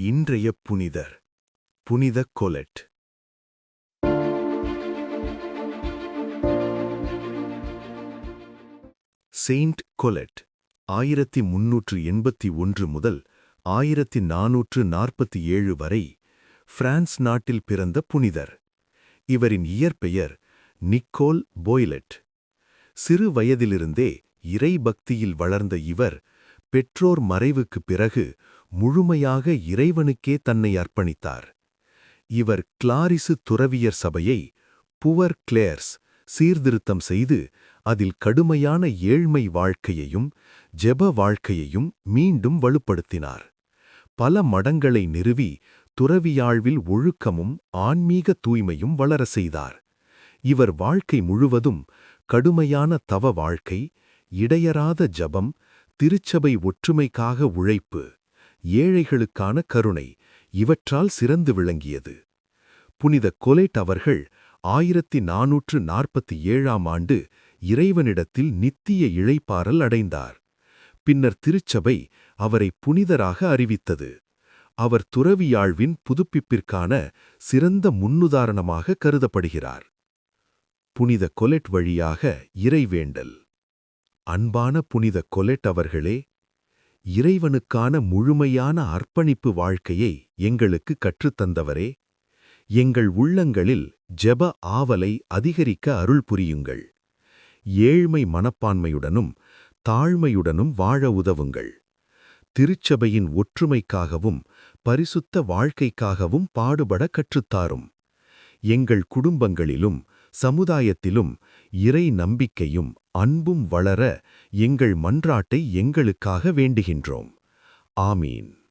இன்றைய புனிதர் புனித கொலெட். செயின்ட் கொலெட் 1381 முதல் 1447 வரை பிரான்ஸ் நாட்டில் பிறந்த புனிதர். இவரின் இயற்பெயர் நிக்கோல் போய்லெட். சிறு வயதிலிருந்தே இறைபக்தியில் வளர்ந்த இவர் பெற்றோர் மறைவுக்குப் பிறகு முழுமையாக இறைவனுக்கே தன்னை அர்ப்பணித்தார். இவர் கிளாரிசு துறவியர் சபையை புவர் கிளேர்ஸ் சீர்திருத்தம் செய்து அதில் கடுமையான ஏழ்மை வாழ்க்கையையும் ஜெப வாழ்க்கையையும் மீண்டும் வலுப்படுத்தினார். பல மடங்களை நிறுவி துறவியாழ்வில் ஒழுக்கமும் ஆன்மீக தூய்மையும் வளர செய்தார். இவர் வாழ்க்கை முழுவதும் கடுமையான தவ வாழ்க்கை, இடையறாத ஜபம், திருச்சபை ஒற்றுமைக்காக உழைப்பு, ஏழைகளுக்கான கருணை இவற்றால் சிறந்து விளங்கியது. புனித கொலெட் அவர்கள் 1447 ஆண்டு இறைவனிடத்தில் நித்திய இளைப்பாறல் அடைந்தார். பின்னர் திருச்சபை அவரை புனிதராக அறிவித்தது. அவர் துறவியாழ்வின் புதுப்பிப்பிற்கான சிறந்த முன்னுதாரணமாக கருதப்படுகிறார். புனித கொலெட் வழியாக இறைவேண்டல். அன்பான புனித கொலெட் அவர்களே, இறைவனுக்கான முழுமையான அர்ப்பணிப்பு வாழ்க்கையை எங்களுக்கு கற்றுத்தந்தவரே, எங்கள் உள்ளங்களில் ஜெப ஆவலை அதிகரிக்க அருள் புரியுங்கள். ஏழ்மை மனப்பான்மையுடனும் தாழ்மையுடனும் வாழ உதவுங்கள். திருச்சபையின் ஒற்றுமைக்காகவும் பரிசுத்த வாழ்க்கைக்காகவும் பாடுபட கற்றுத்தாரும். எங்கள் குடும்பங்களிலும் சமுதாயத்திலும் இறை நம்பிக்கையும் அன்பும் வளர எங்கள் மன்றாட்டை எங்களுக்காக வேண்டுகின்றோம். ஆமீன்.